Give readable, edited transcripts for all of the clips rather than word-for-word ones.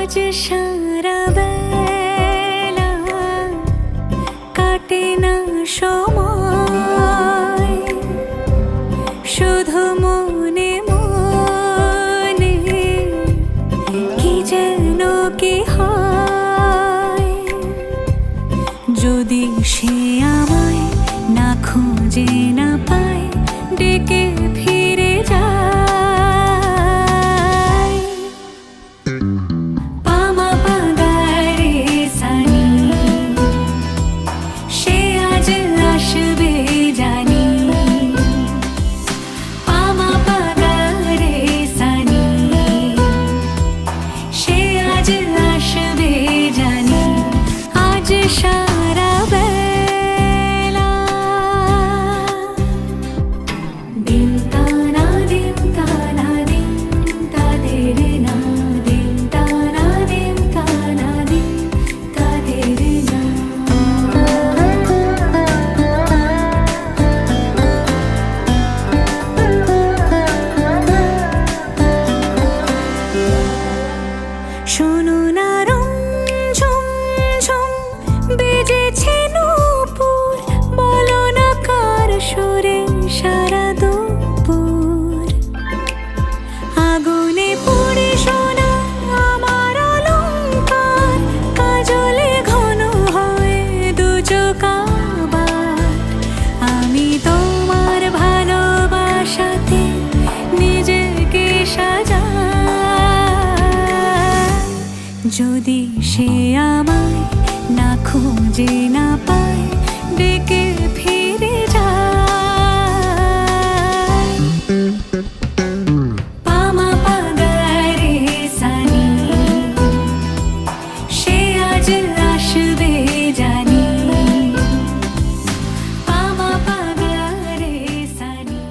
আজ সারা বেলা কাটে না সময়, শুধু মনে মনে কি যেন কি হয়। যদি সে আমায় না খুঁজে না পায়, ডেকে ফিরে যায়। পামা পাগারে সানি, সে আজ আসবে জানি। পামা পাগারে সানি, সে আজ আসবে জানি। আজ সারা বেলা দিন তানা দিন তানা দিন তাদের না, দিন তানা দিন তানা দিন তাদের না। শোনো না রং ঝুম ঝুম বেজেছে নূপুর, বলো না কার সুরে সারা দুপুর। আগুনে পুড়ে সোনা আমার অলংকার, কাজলে ঘন হয় দু চোখ আবার। আমি তোমার ভালোবাসাতে নিজেকে সাজাই। যদি সে আমায় না খুঁজে না পায়, ডেকে ফিরে যায়। পামা পাগারে সানি, সে আজ আসবে জানি। পামা পাগারে সানি।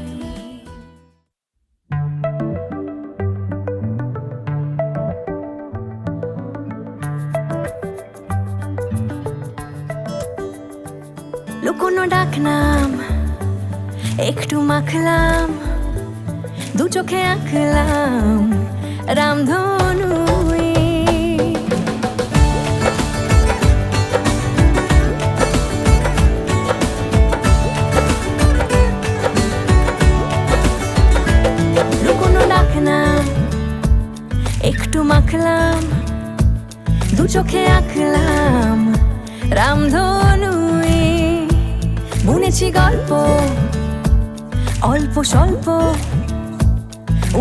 লুকোনো ডাকনাম একটু মাখলাম, দু চোখে আঁকলাম রামধনু। লুকোনো ডাকনাম একটু মাখলাম, দু চোখে আঁকলাম রামধনু। বুনেছি গল্প অল্প স্বল্প,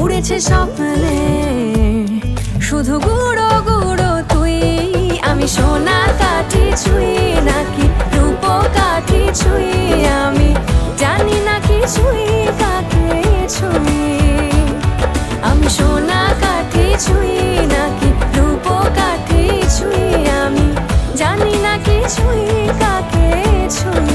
উড়েছে স্বপ্নে শুধু গুঁড়ো গুঁড়ো তুই। আমি সোনা কাঠি ছুঁই নাকি রূপ কাঠি ছুঁই, আমি জানি না কিছুই কাকে ছুঁই। আমি সোনা কাঠি ছুঁই নাকি রূপ কাঠি ছুঁই, আমি জানি না কিছুই কাকে ছুঁই।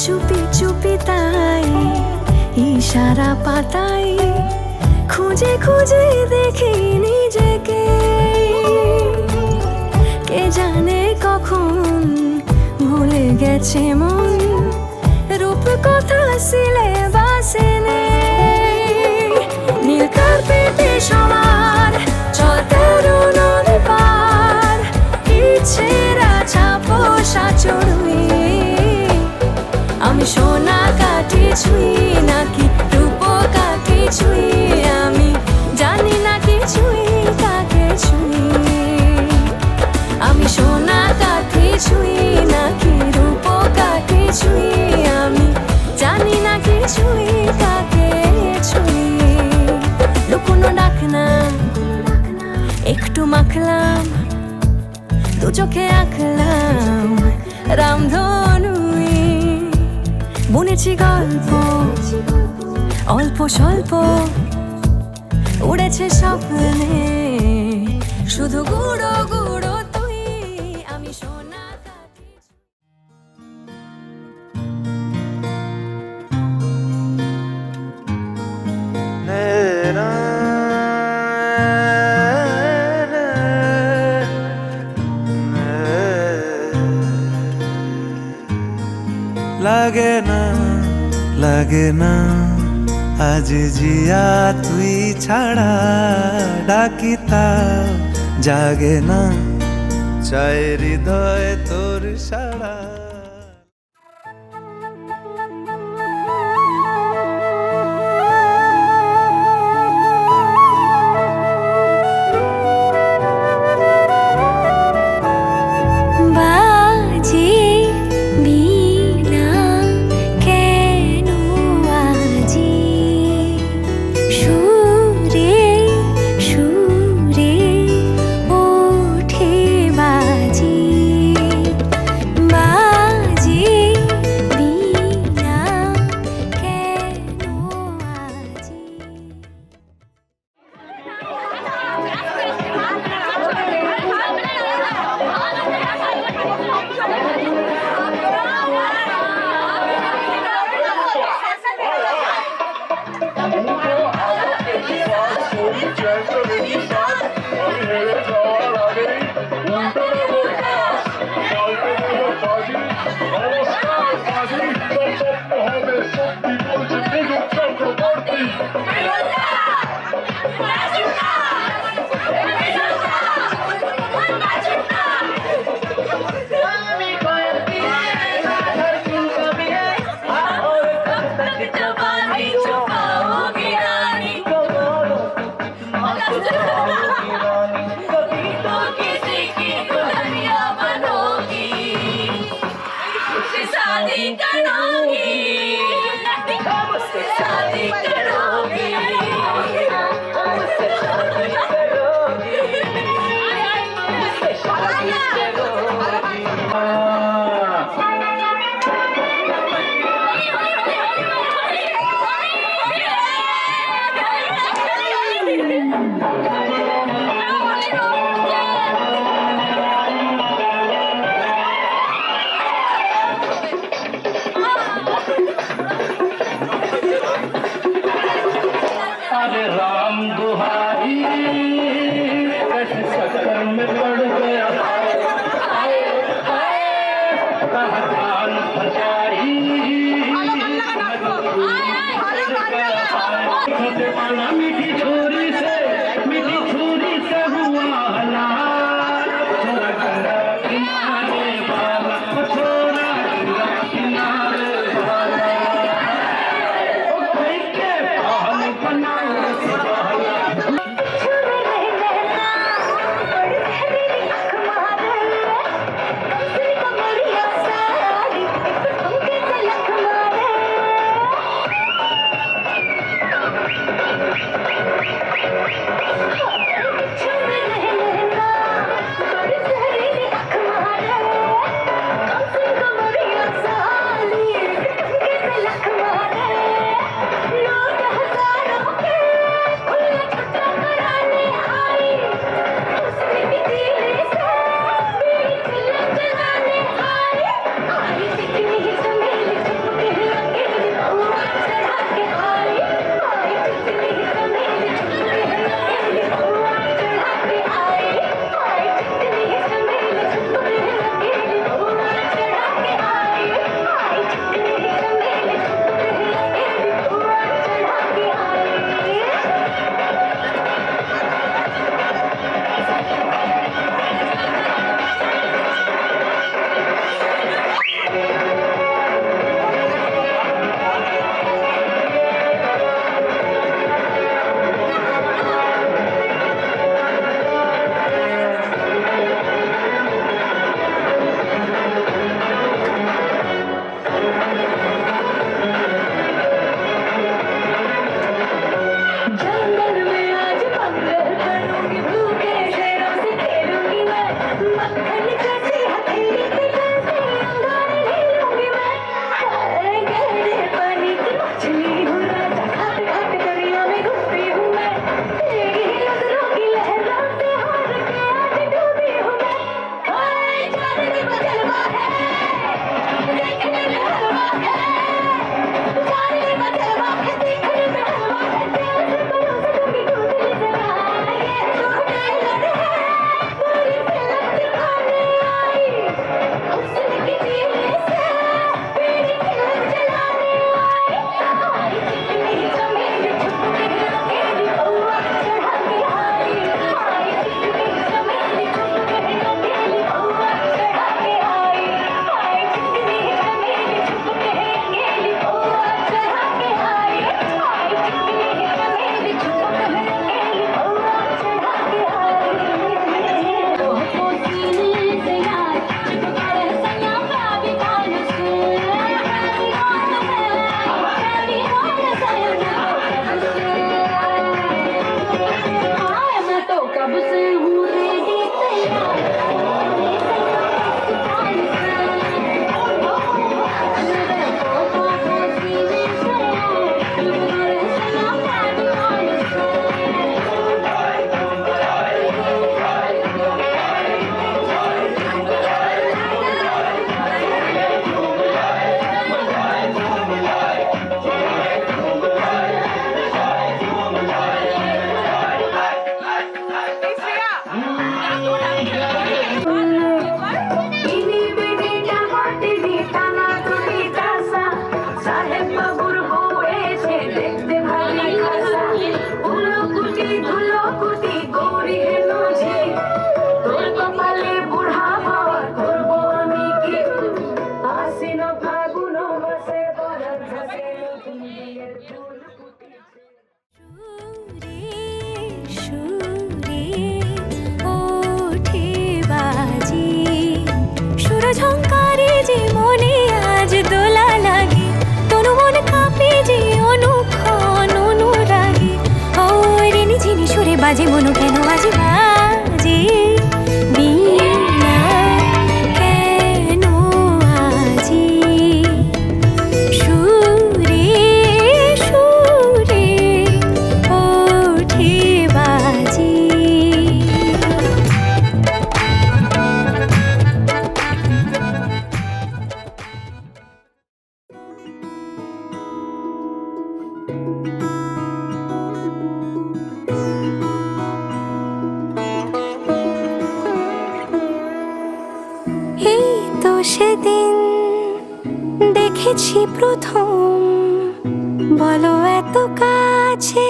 চুপি চুপি তাই ইশারা পাতাই, খুঁজে খুঁজে দেখি নিজেকে। কে জানে কখন ভুলে গেছে মন, রূপ কথা সিলেবাসে নেই। নীল কার্পেটে সবার চলতে নদী পার, ইচ্ছেরা ছাপোষা চড়ুই। আমি সোনা কাঠি ছুঁই নাকি রূপ কাঠি ছুঁই, আমি জানি না কিছুই কাকে ছুঁই। আমি সোনা কাঠি ছুঁই নাকি রূপ কাঠি ছুঁই, আমি জানি না কিছুই কাকে ছুঁই। লুকোনো ডাকনাম একটু মাখলাম, দু চোখে আঁকলাম রামধনু। বুনেছি গল্প অল্প স্বল্প, উড়েছে স্বপ্নে শুধু গুঁড়ো গুঁড়ো তুই। আমি সোনা কাঠি লাগে না লাগে না আজ জিয়া তুই ছাড়া ডাকি তাও জাগে না চায় হৃদয় তোর সারা বাজে বীণা কেন আজি সুরে সুরে ওঠে বাজি বাজে বীণা কেন আজি शादी करोगी मुझसे शादी करोगी मुझसे शादी करोगी मुझसे शादी करोगी সুরে ওঠে বাজি সুরঝঙ্কারে যে মনে আজ দোলা লাগে তনু মন কাঁপে যে অনুক্ষণ অনুরাগে ও রিনি ঝিনি সুরে বাজে মনু কেন আজ বাজে বীণা কেন আজি সুরে সুরে ওঠে বাজি এই তো সেদিন দেখেছি প্রথম বলো এত কাছে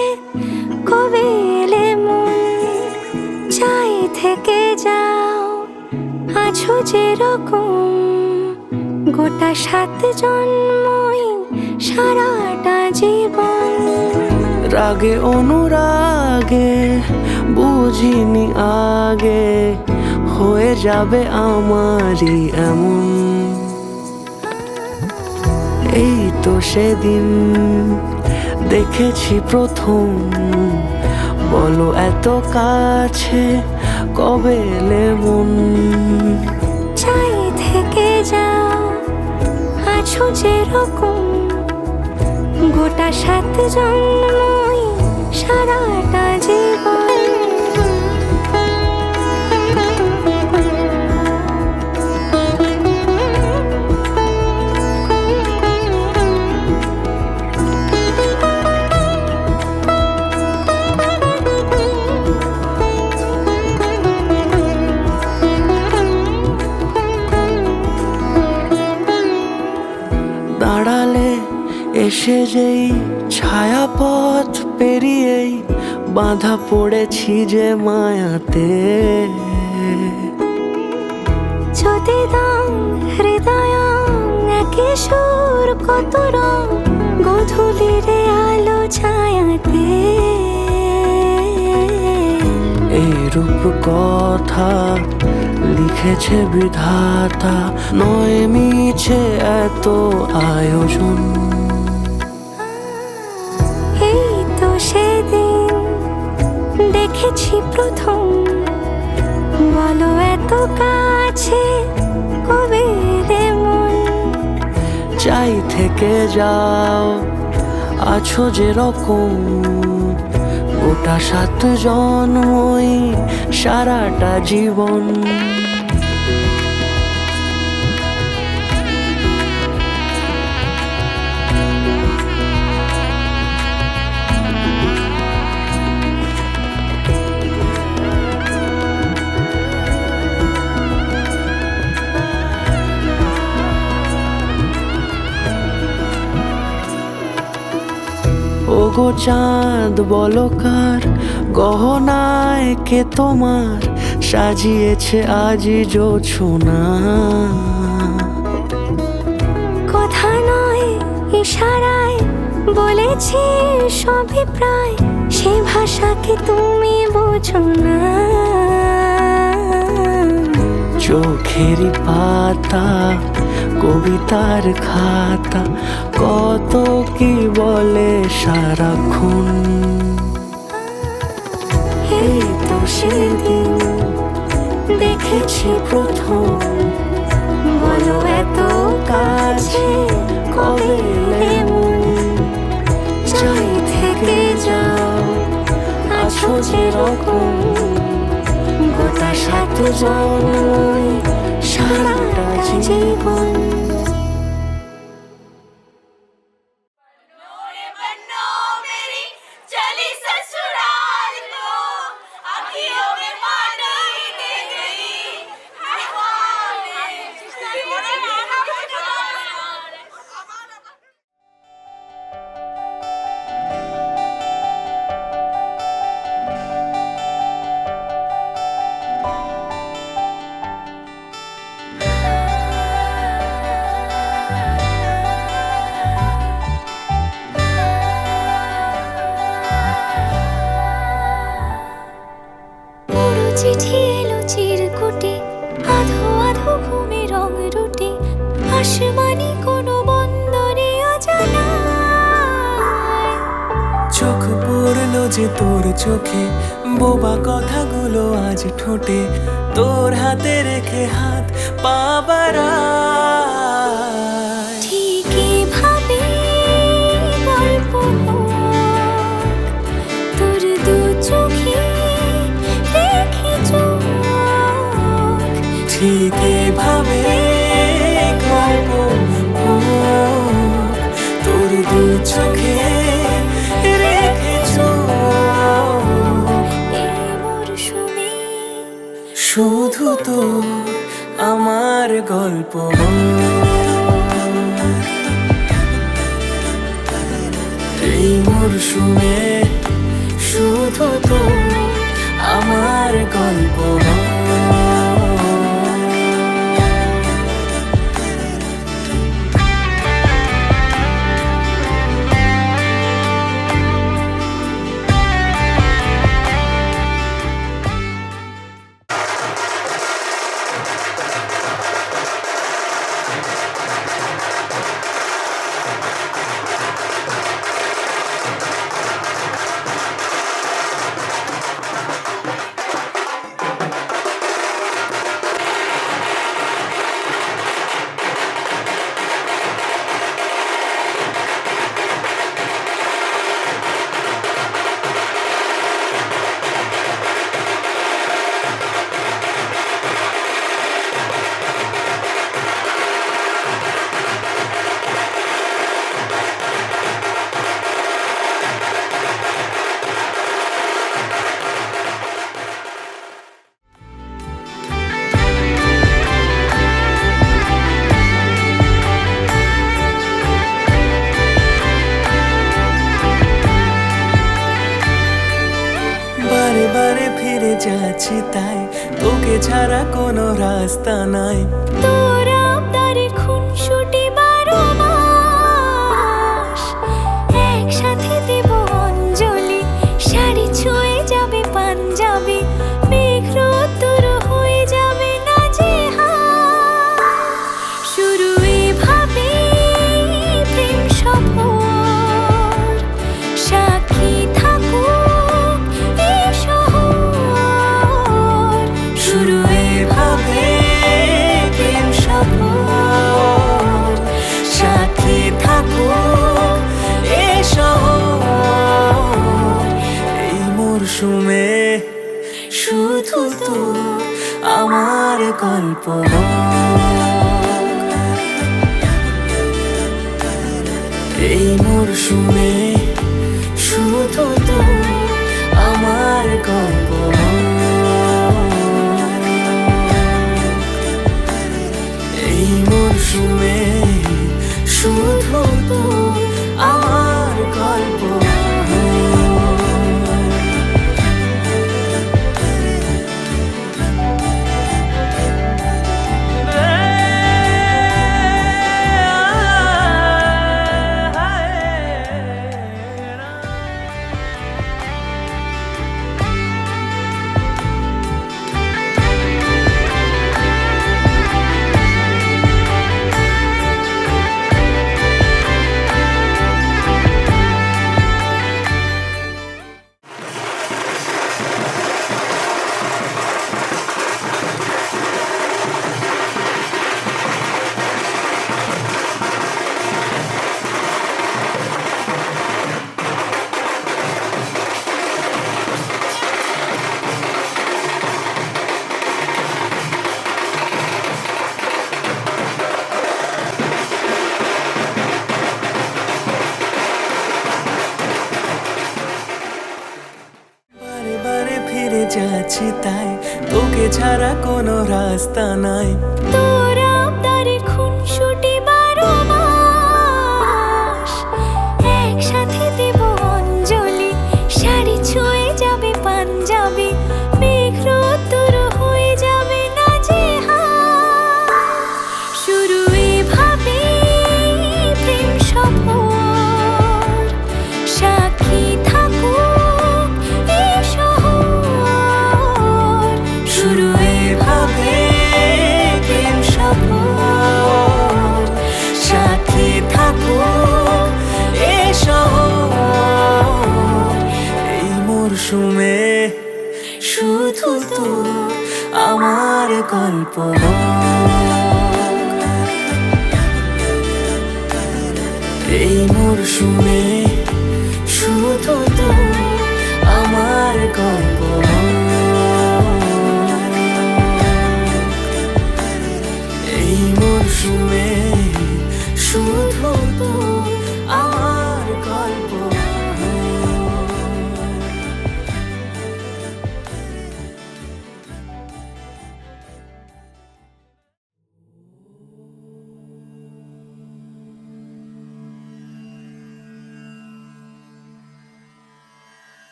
কবে এলে মন চাই থেকে যাও আছো যেরকম গোটা 7 জন্মই সারাটা জীবন রাগে অনুরাগে বুঝিনি আগে হয়ে যাবে আমারই এমন এই তো সেদিন দেখেছি প্রথম বলো এত কাছে কবে এলে মন চাই থেকে যাও আছো যেরকম গোটা 7 জন্মই সারাটা জীবন দাঁড়ালে এসে যেই ছায়াপথ পেরিয়েই বাঁধা পড়েছি যে মায়াতে যদি দাও হৃদয় একে সুর কত রং গধূলির আলো ছায়াতে এই রূপ কথা লিখেছে বিধাতা নয় মিছে এত আয়োজন এই তো সেদিন দেখেছি প্রথম বলো এত কাছে কবে এলে মন চাই থেকে যাও আছো যেরকম গোটা 7 জন্মই সারাটা জীবন ওগো চাঁদ বলো কার গহনায় কে তোমার সাজিয়েছে আজি জোছনা কথা নয় ইশারায় বলেছি সবই প্রায় সে ভাষাকে তুমি বোঝো না চোখেরই পাতা কবিতার খাতা কত কি বলে সারাক্ষণ এই তো সেদিন দেখেছি প্রথম বলো এত কাছে কবে এলে মন চাই থেকে যাও আছো যেরকম গোটা 7 জন্মই সারাটা জীবন যে তোর চোখে, বোবা কথাগুলো আজ ঠোঁটে, তোর হাতে রেখে হাত পা বাড়ায়। ঠিকই ভাবে গল্প হোক, তোর দু চোখে রেখে চোখ। ঠিক এভাবে গল্প হোক, তোর দু চোখে রেখে চোখ। এই মরশুমে শুধু তো আমার গল্প এই মরশুমে, শুধু তো আমার গল্প। বারে বারে ফিরে যাচ্ছি তাই, তোকে ছাড়া কোনো রাস্তা নাই। তোর আবদারে খুনসুটি 12 মাস, একসাথে দেব অঞ্জলি, শাড়ি ছুঁয়ে যাবে পাঞ্জাবি, মেঘ রোদ্দুর হয়ে যাবে নাজেহাল। শুরু এভাবে প্রেম সফর, সাক্ষী থাকুক এই শহর। শুরু এভাবে প্রেম সফর, সাথী থাকুক এ শহর। এই মরশুমে শুধু তো আমার গল্প। এই মরশুমে শুধু তো আমার গল্প। এই মরশুমে শুধু তো আমার গল্প। যাচ্ছি তাই, তোকে ছাড়া কোনো রাস্তা নাই। তোর আবদারে খুনসুটি 12 মাস, একসাথে দেব অঞ্জলি, শাড়ি ছুঁয়ে যাবে পাঞ্জাবি, মেঘ রোদ্দুর হয়ে যাবে নাজেহাল। শুরু এভাবে প্রেম সফর, সাক্ষী থাকুক এই শহর। শুরু এভাবে প্রেম সফর, গল্প এই মরশুমে শুধু তো আমার গল্প এই মরশুমে শুধু তো আমার গল্প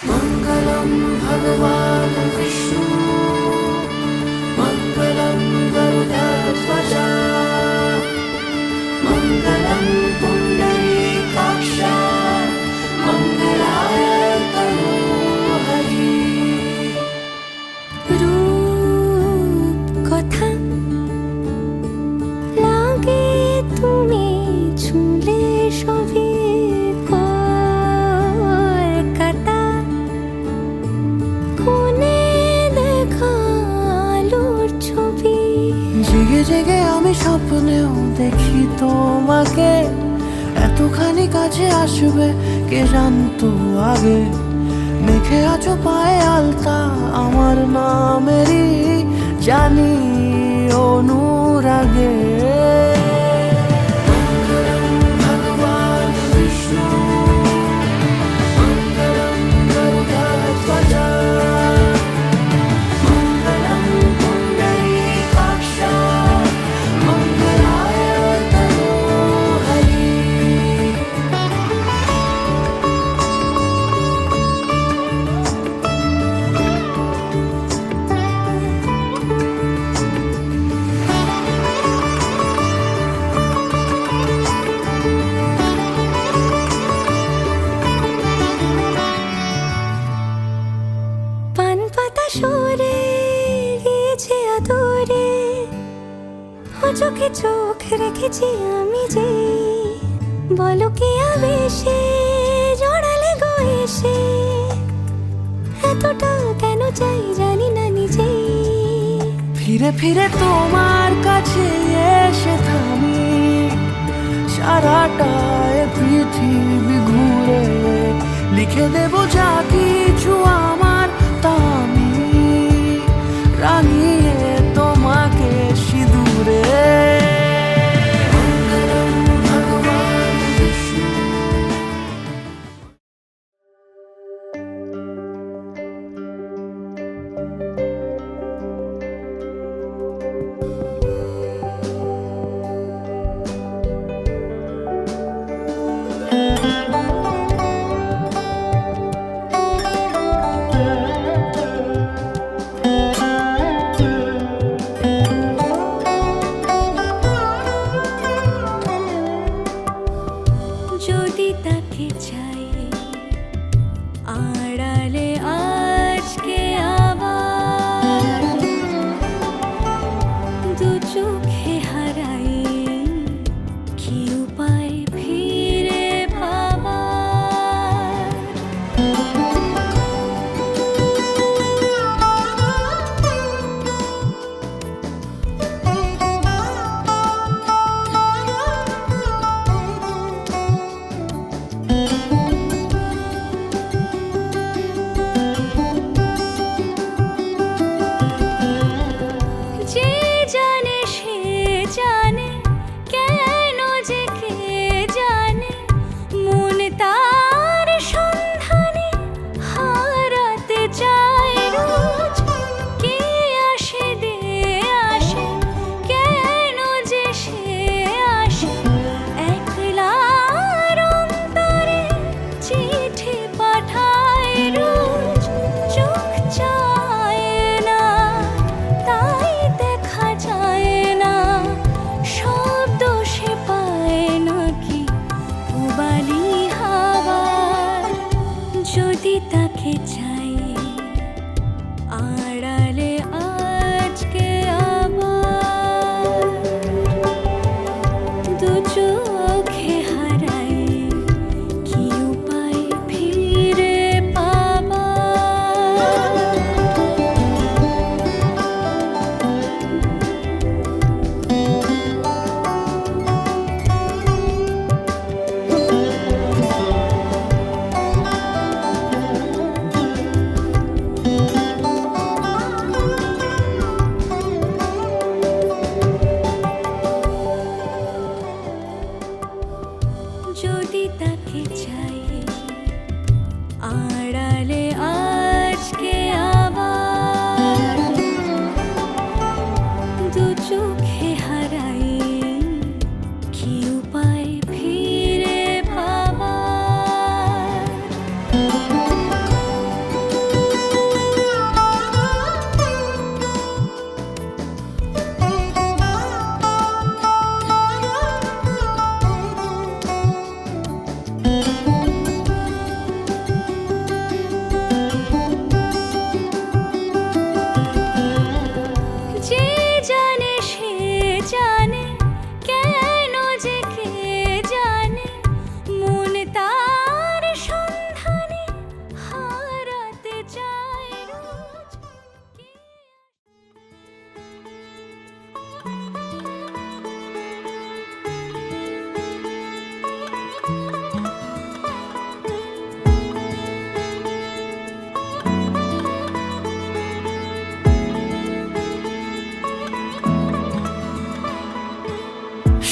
मङ्गलं भगवान् विष्णु मङ्गलं गरुडध्वज मङ्गलं पुण्डरीकाक्ष मङ्गलाय तनोहरि রূপ কথা লাগে তুমি ছুঁলে সবই কলকাতা কোণে দেখা আলোর ছবি জেগে জেগে আমি স্বপ্নেও দেখি তোমাকে এতখানি কাছে আসবে কে জানতো আগে মেখে আছো পায়ে আলতা আমার নামেরই জানি অনুরাগে মঙ্গলম ভগবান বিষ্ণু মঙ্গলম গরুডধ্বজ মঙ্গলম পুণ্ডরীকাক্ষ মঙ্গলায় তনোহরি পান পাতা সরে গিয়েছে আদরে ও চোখে চোখ রেখেছি আমি যে বলো কি আবেশে জড়ালে গো এসে এতটা কেন চাই জানি না নিজে ফিরে ফিরে তোমার কাছে এসে থামি সারাটা এ পৃথিবী ঘুরে লিখে দেব যা কিছু আমার তা আমি রাঙিয়ে তোমাকে সিঁদুরে মঙ্গলম ভগবান বিষ্ণু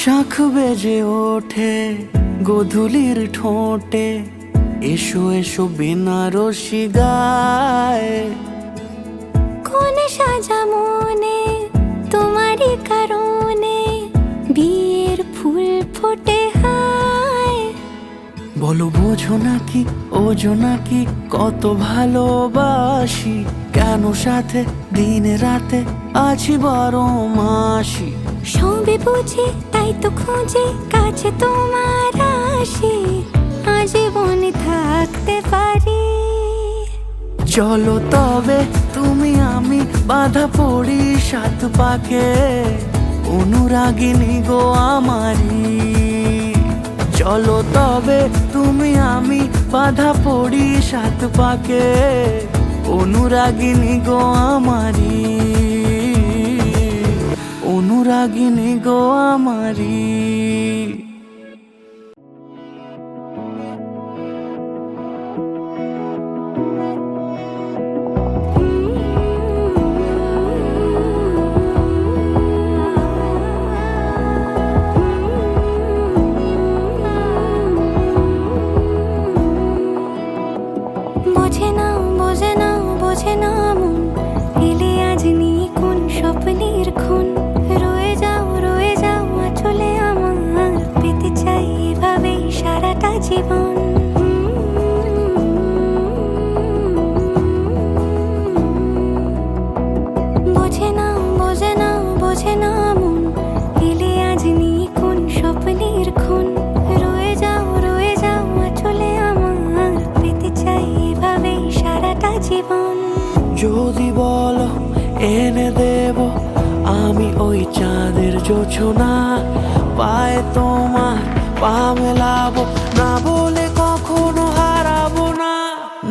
শাখ বেজে ওঠে গোধূলির ঠোঁটে, এসো এসো বেনারসি গায়। কোন সাজা মনে তোমারই কারণে বিয়ের ফুল ফোটে হায়। বলো বোঝো নাকি ওজো নাকি কত ভালোবাসি, কেন সাথে দিনে রাতে আছি 12 মাসি। সবে বুঝি তাই তো খুঁজে কাছে তোমার আসি, আজীবনে থাকতে পারি। চলো তবে তুমি আমি বাঁধা পড়ি 7 পাকে, অনুরাগিনী গো আমারি। চলো তবে তুমি আমি বাঁধা পড়ি 7 পাকে, অনুরাগিনী গো আমারি, অনুরাগিনী গো আমারি। বোঝে না বোঝে না বোঝে না মন, এলে আজ নিয়ে কোন স্বপ্নের খুন। রয়ে যাও আঁচলে আমার, পেতে চাই এভাবেই সারাটা জীবন। বোঝে না বোঝে না বোঝে না মন, এলে আজ নিয়ে কোন স্বপ্নের খুন। রয়ে যাও আঁচলে আমার, পেতে চাই এভাবেই সারাটা জীবন। যদি বলো এনে দেব আমি ওই চাঁদের জোছনা, পায়ে তোমার পা মেলাবো, না বলে কখনো হারাবো না।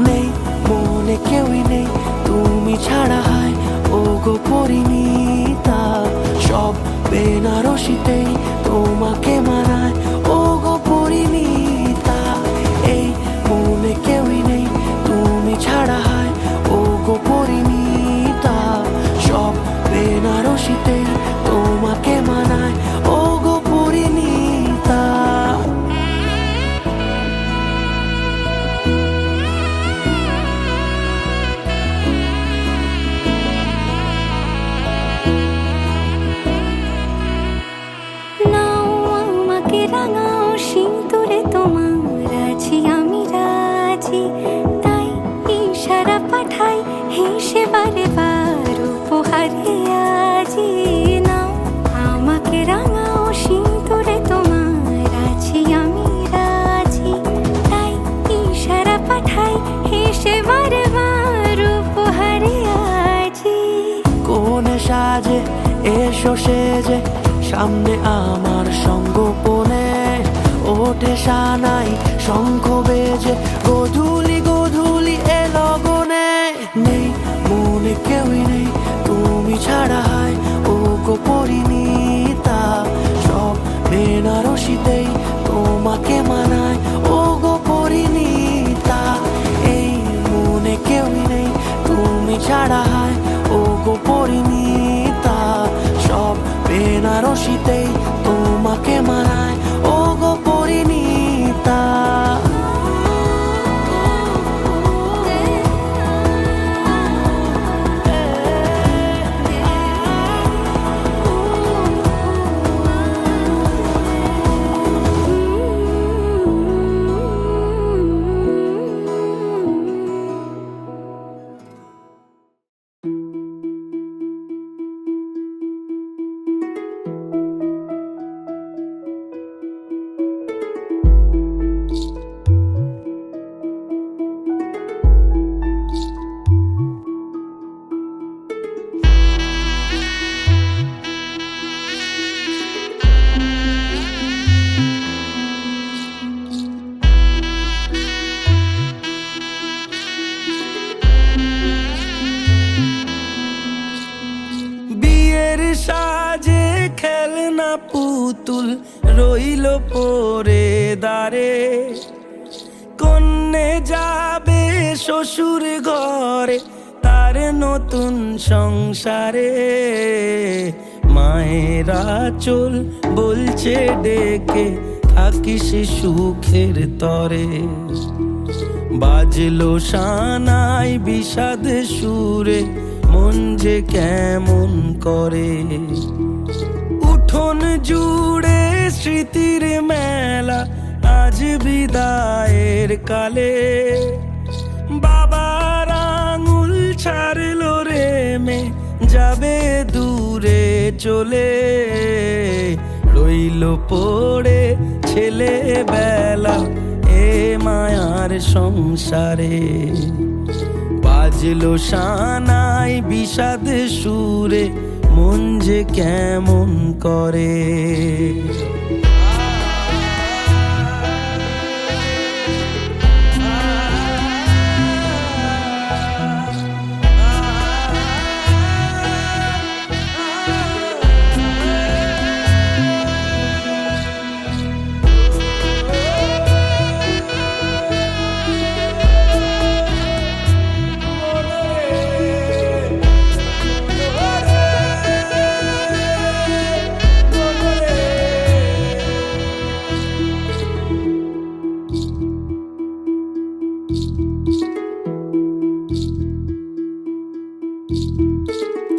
নেই মনে কেউই নেই তুমি ছাড়া, হায় ও গো পরিণীতা। সব বেনারসিতেই তোমাকে মানায় ও গো পরিণীতা। এই মনে কেউই নেই তুমি ছাড়া, হায় ও গো পরিণীতা। সব বেনারসিতেই তোমাকে মানায় ও গো পরিণীতা। নাও আমাকে রাঙাও সিঁদুরে তোমার, আছি আমি রাজি। তাই ইশারা পাঠাই হেসে বারে বার উপহারে আজি। নাও আমাকে রাঙাও সিঁদুরে তোমার, আছি আমি রাজি। তাই ইশারা পাঠাই হেসে বারে বার উপহারে আজি। কোন সাজে এসো সেজে সামনে আমার সঙ্গোপনে, ওঠে সানাই শঙ্খ বেজে গোধূলি গোধূলি এ লগনে। নেই মনে কেউই নেই তুমি ছাড়া, হায় ও গো পরিণীতা। সব বেনারসিতেই তোমাকে মানায় ও গো পরিণীতা। এই মনে কেউই নেই তুমি ছাড়া, হায় ও গো পরিণীতা। সব বেনারসিতেই তোমাকে মানায় ও গো পরিণীতা। খেলনা পুতুল রইল পরে দাঁড়ে, কন্যে যাবে শ্বশুর ঘরে তার নতুন সংসারে। মায়ের আঁচল বলছে ডেকে থাকিস সুখের তরে। বাজলো সানাই বিষাদ সুরে মন যে কেমন করে। উঠোন জুড়ে স্মৃতির মেলা আজ বিদায়ের কালে। বাবার আঙুল ছাড়লো রে মে যাবে দূরে চলে। রইল পড়ে ছেলেবেলা এ মায়ার সংসারে। বাজলো সানাই বিষাদ সুরে মন যে কেমন করে।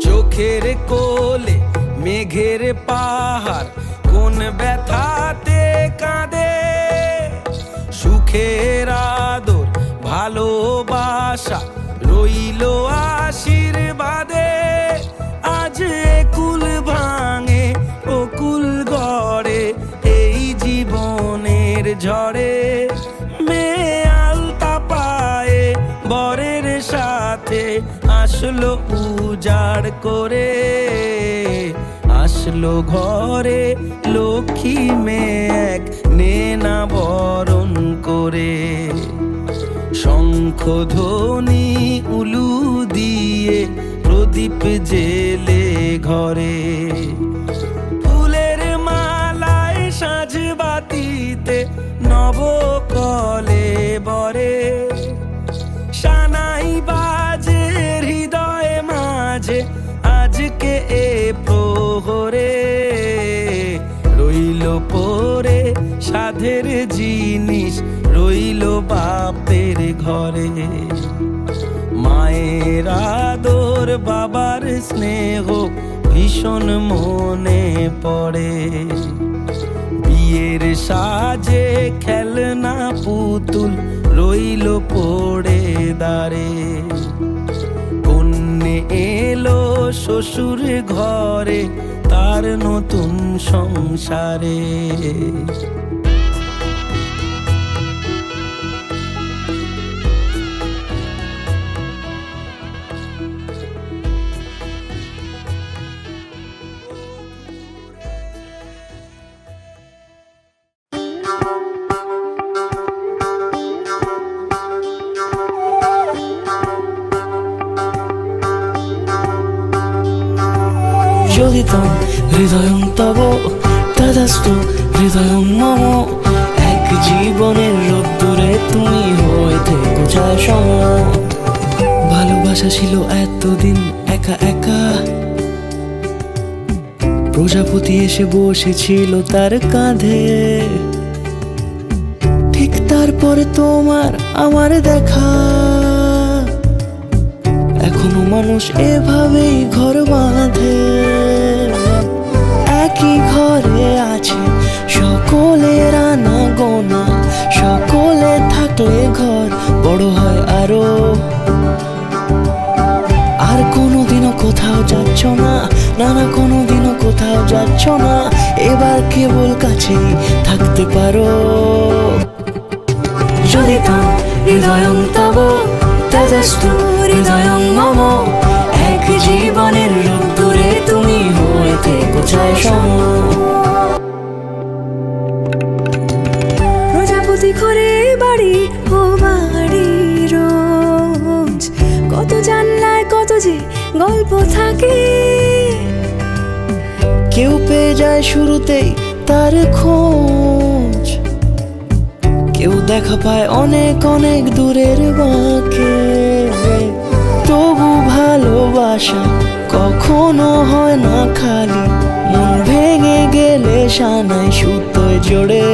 চোখের কোলে মেঘের পাহাড় কোন ব্যথাতে কাঁদে। সুখের আদর ভালোবাসা রইল আশীর্বাদে। আজ কুল ভাঙে ও কুল গড়ে এই জীবনের ঝড়ে। মেয়ে আলতা পায়ে বরের সাথে আসলো উজাড় করে। আসলো ঘরে লক্ষ্মী মেঘ নেনা বরণ করে। শঙ্খ ধ্বনি উলু দিয়ে প্রদীপ জেলে ঘরে। ফুলের মালায় সাজ বাতিতে নবকলে বরে। সানাই বাজে হৃদয়ে মাঝে আজকে এ প্রহরে। রইল পরে সাধের জিনিস রইল বাপের ঘরে। মায়ের আদর বাবার স্নেহ ভীষণ মনে পড়ে। বিয়ের সাজে খেলনা পুতুল রইল পড়ে দাঁড়ে। কন্যে এলো শ্বশুর ঘরে তার নতুন সংসারে। যোগিতম হৃদয়ং তব তদাস্তু হৃদয়ং মম। এক জীবনের রোদ্দুরে তুমি হয়ে থেকো যায় সম। ভালোবাসা ছিল এতদিন একা একা। প্রজাপতি এসে বসেছিল তার কাঁধে। ঠিক তারপরে তোমার আমার দেখা। এখনো মানুষ এভাবেই ঘর বাঁধে। একই ঘরে আছে সকলের আনা গোনা। সকলে থাকলে ঘর বড় হয় আরো। আর কোনোদিনও কোথাও যাচ্ছ না, না না কোনোদিনও কোথাও যাচ্ছ না। এবার কেবল কাছেই থাকতে পারো। যদি তাম হৃদয়ং তব তেজস্তু হৃদয়ং মম। এক জীবনের রোদ্দুরে তুমি হয়ে থেকো যায় সম। প্রজাপতি ঘরে বাড়ি ও বাড়ি রোজ। কত জানলায় কত যে গল্প থাকে। কেউ পেয়ে যায় শুরুতেই তার খোঁজ। কেউ দেখা পায় অনেক অনেক দূরের বাঁকে। তবু ভালোবাসা কখনো হয় না খালি, মন ভেঙে গেলে সানাই সুতোয় জোড়ে।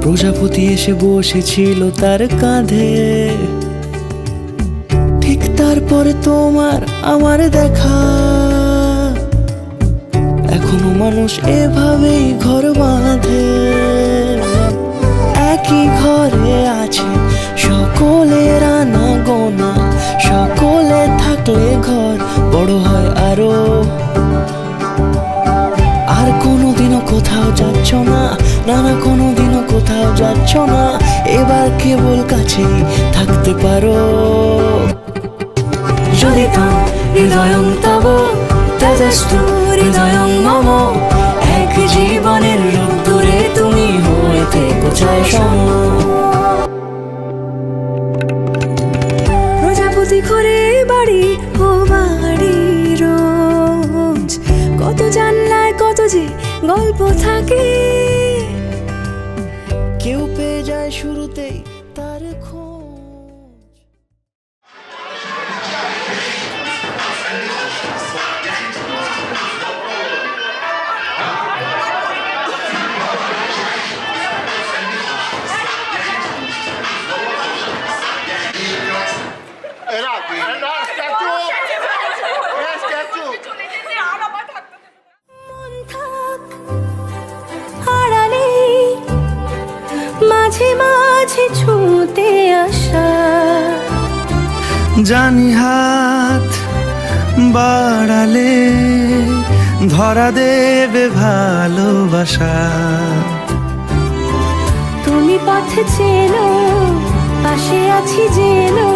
প্রজাপতি এসে বসেছিল তার কাঁধে, ঠিক তারপরে তোমার আমার দেখা। এখনো মানুষ এভাবেই ঘর বাঁধে, একই ঘরে আছে সকলের আনা গোনা, সকলে থাকলে ঘর বড় হয় আরো। আর কোনোদিনও কোথাও যাচ্ছ না, না না কোনোদিনও কোথাও যাচ্ছ না, এবার কেবল কাছেই থাকতে পারো। যদি তাম হৃদয়ং তব তেজস্তু হৃদয়ং মম, এক জীবনের রোদ্দুরে তুমি হয়ে থেকো চাই সম। প্রজাপতি ঘরে বাড়ি ও বাড়ি রোজ, কত জানলায় কত যে গল্প থাকে। কেউ পেয়ে যায় শুরুতেই তার খোঁজ। এরা স্ট্যাচু স্ট্যাচু মন থাক আড়ালে, মাঝে মাঝে ছুঁতে আসা। জানি হাত বাড়ালে ধরা দেবে ভালোবাসা। তুমি পথ চেনো, পাশে আছি জেনো,